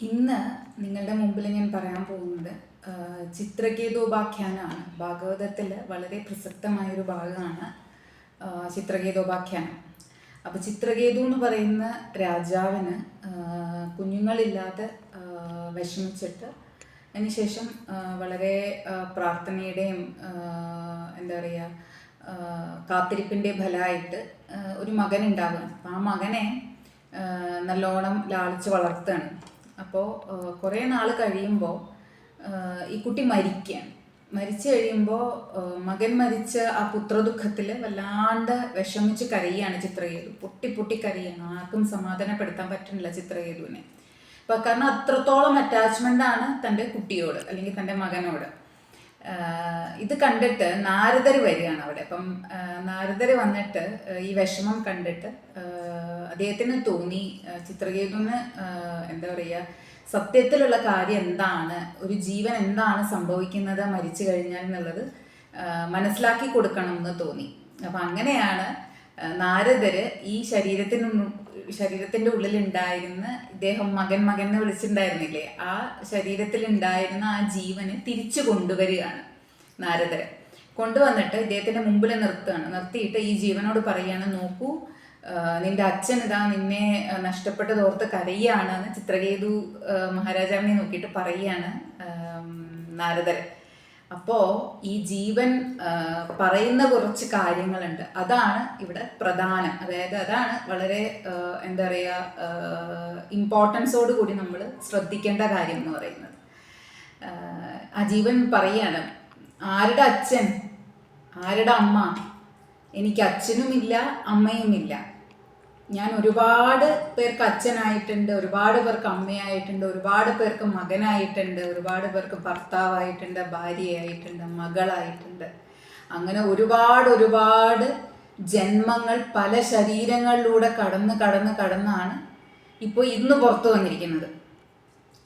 ഇന്ന് നിങ്ങളുടെ മുമ്പിൽ ഞാൻ പറയാൻ പോകുന്നത് ചിത്രകേതോപാഖ്യാനമാണ്. ഭാഗവതത്തിൽ വളരെ പ്രസക്തമായൊരു ഭാഗമാണ് ചിത്രകേതോപാഖ്യാനം. അപ്പോൾ ചിത്രകേതു എന്ന് പറയുന്ന രാജാവിന് കുഞ്ഞുങ്ങളില്ലാതെ വിഷമിച്ചിട്ട് അതിനുശേഷം വളരെ പ്രാർത്ഥനയുടെയും എന്താ പറയുക കാത്തിരിപ്പിൻ്റെ ഫലമായിട്ട് ഒരു മകൻ ഉണ്ടാവുകയാണ്. അപ്പം ആ മകനെ നല്ലോണം ലാളിച്ച് വളർത്തുകയാണ്. അപ്പോൾ കുറേ നാൾ കഴിയുമ്പോൾ ഈ കുട്ടി മരിച്ചു കഴിയുമ്പോൾ മകൻ മരിച്ച ആ പുത്രദുഃഖത്തിൽ വല്ലാണ്ട് വിഷമിച്ച് കരയുകയാണ് ചിത്രകേതു. പൊട്ടി കരയാണ്. ആർക്കും സമാധാനപ്പെടുത്താൻ പറ്റുന്നില്ല ചിത്രകേതുവിനെ. അപ്പം കാരണം അത്രത്തോളം അറ്റാച്ച്മെൻ്റാണ് തൻ്റെ കുട്ടിയോട് അല്ലെങ്കിൽ തൻ്റെ മകനോട്. ഇത് കണ്ടിട്ട് നാരദർ വരികയാണ് അവിടെ. അപ്പം നാരദർ വന്നിട്ട് ഈ വിഷമം കണ്ടിട്ട് അദ്ദേഹത്തിന് തോന്നി ചിത്രകേതുവിന് എന്താ പറയുക സത്യത്തിലുള്ള കാര്യം എന്താണ്, ഒരു ജീവൻ എന്താണ് സംഭവിക്കുന്നത് മരിച്ചു കഴിഞ്ഞാൽ എന്നുള്ളത് മനസ്സിലാക്കി കൊടുക്കണം എന്ന് തോന്നി. അപ്പം അങ്ങനെയാണ് നാരദര് ഈ ശരീരത്തിൻ്റെ ഉള്ളിലുണ്ടായിരുന്ന ഇദ്ദേഹം മകൻ എന്ന് വിളിച്ചിട്ടുണ്ടായിരുന്നില്ലേ, ആ ശരീരത്തിലുണ്ടായിരുന്ന ആ ജീവന് തിരിച്ചു കൊണ്ടുവരികയാണ് നാരദര്. കൊണ്ടുവന്നിട്ട് ഇദ്ദേഹത്തിൻ്റെ മുമ്പിൽ നിർത്തിയിട്ട് ഈ ജീവനോട് പറയുകയാണ്, നോക്കൂ നിന്റെ അച്ഛൻ ഇതാ നിന്നെ നഷ്ടപ്പെട്ടതോർത്ത് കരയാണ് എന്ന് ചിത്രകേതു മഹാരാജാവിനെ നോക്കിയിട്ട് പറയുകയാണ് നാരദര്. അപ്പോൾ ഈ ജീവൻ പറയുന്ന കുറച്ച് കാര്യങ്ങളുണ്ട്, അതാണ് ഇവിടെ പ്രധാനം. അതായത് അതാണ് വളരെ എന്താ പറയുക ഇമ്പോർട്ടൻസോട് കൂടി നമ്മൾ ശ്രദ്ധിക്കേണ്ട കാര്യം എന്ന് പറയുന്നത്. ആ ജീവൻ പറയാണ്, ആരുടെ അച്ഛൻ ആരുടെ അമ്മ, എനിക്ക് അച്ഛനുമില്ല അമ്മയുമില്ല. ഞാൻ ഒരുപാട് പേർക്ക് അച്ഛനായിട്ടുണ്ട്, ഒരുപാട് പേർക്ക് അമ്മയായിട്ടുണ്ട്, ഒരുപാട് പേർക്ക് മകനായിട്ടുണ്ട്, ഒരുപാട് പേർക്ക് ഭർത്താവായിട്ടുണ്ട്, ഭാര്യയായിട്ടുണ്ട്, മകളായിട്ടുണ്ട്. അങ്ങനെ ഒരുപാട് ജന്മങ്ങൾ പല ശരീരങ്ങളിലൂടെ കടന്നാണ് ഇപ്പോൾ ഇന്ന് പുറത്തു വന്നിരിക്കുന്നത്.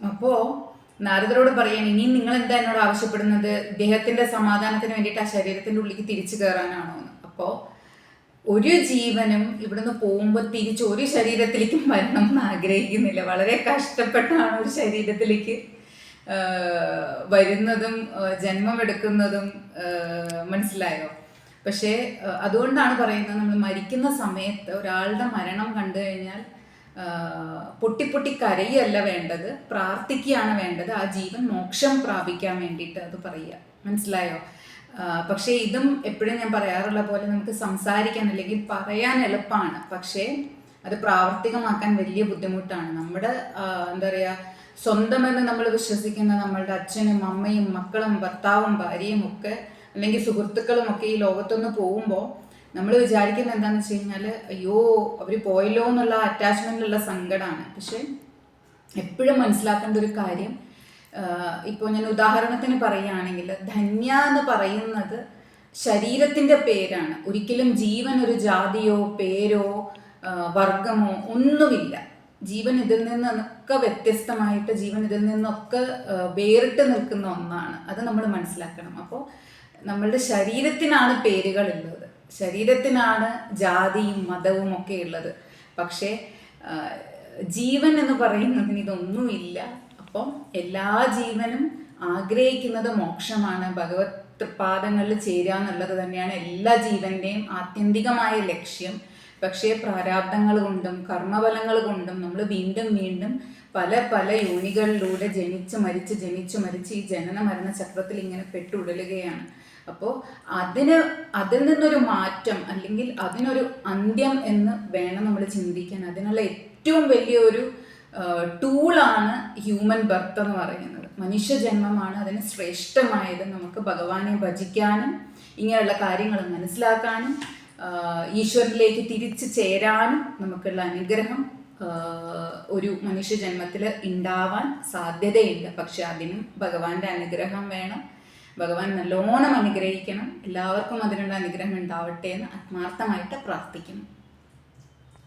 അപ്പോൾ നാരദരോട് പറയാണ്, ഇനിയും നിങ്ങൾ എന്താ എന്നോട് ആവശ്യപ്പെടുന്നത്? ഇദ്ദേഹത്തിൻ്റെ സമാധാനത്തിന് വേണ്ടിയിട്ട് ആ ശരീരത്തിൻ്റെ ഉള്ളിലേക്ക് തിരിച്ചു കയറാനാണോ എന്ന്. അപ്പോൾ ഒരു ജീവനും ഇവിടുന്ന് പോകുമ്പോൾ തിരിച്ച് ഒരു ശരീരത്തിലേക്കും വരണം എന്ന് ആഗ്രഹിക്കുന്നില്ല. വളരെ കഷ്ടപ്പെട്ടാണ് ഒരു ശരീരത്തിലേക്ക് വരുന്നതും ജന്മമെടുക്കുന്നതും, മനസ്സിലായോ? പക്ഷേ അതുകൊണ്ടാണ് പറയുന്നത്, നമ്മൾ മരിക്കുന്ന സമയത്ത് ഒരാളുടെ മരണം കണ്ടു കഴിഞ്ഞാൽ പൊട്ടി കരയല്ല വേണ്ടത്, പ്രാർത്ഥിക്കുകയാണ് വേണ്ടത്. ആ ജീവൻ മോക്ഷം പ്രാപിക്കാൻ വേണ്ടിയിട്ട് അത് പറയുക, മനസ്സിലായോ? പക്ഷേ ഇതും എപ്പോഴും ഞാൻ പറയാറുള്ള പോലെ നമുക്ക് സംസാരിക്കാൻ അല്ലെങ്കിൽ പറയാൻ എളുപ്പമാണ്, പക്ഷേ അത് പ്രാവർത്തികമാക്കാൻ വലിയ ബുദ്ധിമുട്ടാണ്. നമ്മുടെ എന്താ പറയുക സ്വന്തമെന്ന് നമ്മൾ വിശ്വസിക്കുന്ന നമ്മളുടെ അച്ഛനും അമ്മയും മക്കളും ഭർത്താവും ഭാര്യയും ഒക്കെ അല്ലെങ്കിൽ സുഹൃത്തുക്കളും ഒക്കെ ഈ ലോകത്തുനിന്ന് പോകുമ്പോൾ നമ്മൾ വിചാരിക്കുന്നത് എന്താണെന്ന് വെച്ച് കഴിഞ്ഞാൽ, അയ്യോ അവർ പോയല്ലോ എന്നുള്ള അറ്റാച്ച്മെൻറ്റിലുള്ള സങ്കടമാണ്. പക്ഷെ എപ്പോഴും മനസ്സിലാക്കേണ്ട ഒരു കാര്യം, ഇപ്പോൾ ഞാൻ ഉദാഹരണത്തിന് പറയുകയാണെങ്കിൽ ധന്യ എന്ന് പറയുന്നത് ശരീരത്തിൻ്റെ പേരാണ്. ഒരിക്കലും ജീവൻ ഒരു ജാതിയോ പേരോ വർഗമോ ഒന്നുമില്ല. ജീവൻ ഇതിൽ നിന്നൊക്കെ വ്യത്യസ്തമായിട്ട്, ജീവൻ ഇതിൽ നിന്നൊക്കെ വേറിട്ട് നിൽക്കുന്ന ഒന്നാണ്. അത് നമ്മൾ മനസ്സിലാക്കണം. അപ്പോൾ നമ്മളുടെ ശരീരത്തിനാണ് പേരുകളുള്ളത്, ശരീരത്തിനാണ് ജാതിയും മതവും ഒക്കെ ഉള്ളത്. പക്ഷേ ജീവൻ എന്ന് പറയുന്നതിന് ഇതൊന്നുമില്ല. അപ്പം എല്ലാ ജീവനും ആഗ്രഹിക്കുന്നത് മോക്ഷമാണ്, ഭഗവത് പാദങ്ങളിൽ ചേരുക എന്നുള്ളത് തന്നെയാണ് എല്ലാ ജീവൻ്റെയും ആത്യന്തികമായ ലക്ഷ്യം. പക്ഷേ പ്രാരാബ്ദങ്ങൾ കൊണ്ടും കർമ്മഫലങ്ങൾ കൊണ്ടും നമ്മൾ വീണ്ടും പല യോനികളിലൂടെ ജനിച്ച് മരിച്ച് ഈ ജനന മരണ ചക്രത്തിൽ ഇങ്ങനെ പെട്ടുടലുകയാണ്. അപ്പോൾ അതിൽ നിന്നൊരു മാറ്റം അല്ലെങ്കിൽ അതിനൊരു അന്ത്യം എന്ന് വേണം നമ്മൾ ചിന്തിക്കാൻ. അതിനുള്ള ഏറ്റവും വലിയൊരു ടൂളാണ് ഹ്യൂമൻ ബർത്ത് എന്ന് പറയുന്നത്. മനുഷ്യജന്മമാണ് അതിന് ശ്രേഷ്ഠമായത്. നമുക്ക് ഭഗവാനെ ഭജിക്കാനും ഇങ്ങനെയുള്ള കാര്യങ്ങൾ മനസ്സിലാക്കാനും ഈശ്വരനിലേക്ക് തിരിച്ചു ചേരാനും നമുക്കുള്ള അനുഗ്രഹം ഒരു മനുഷ്യജന്മത്തിൽ ഉണ്ടാവാൻ സാധ്യതയുണ്ട്. പക്ഷെ അതിനും ഭഗവാന്റെ അനുഗ്രഹം വേണം. ഭഗവാൻ നല്ലോണം അനുഗ്രഹിക്കണം. എല്ലാവർക്കും അതിനുള്ള അനുഗ്രഹം ഉണ്ടാവട്ടെ എന്ന് ആത്മാർത്ഥമായിട്ട് പ്രാർത്ഥിക്കുന്നു.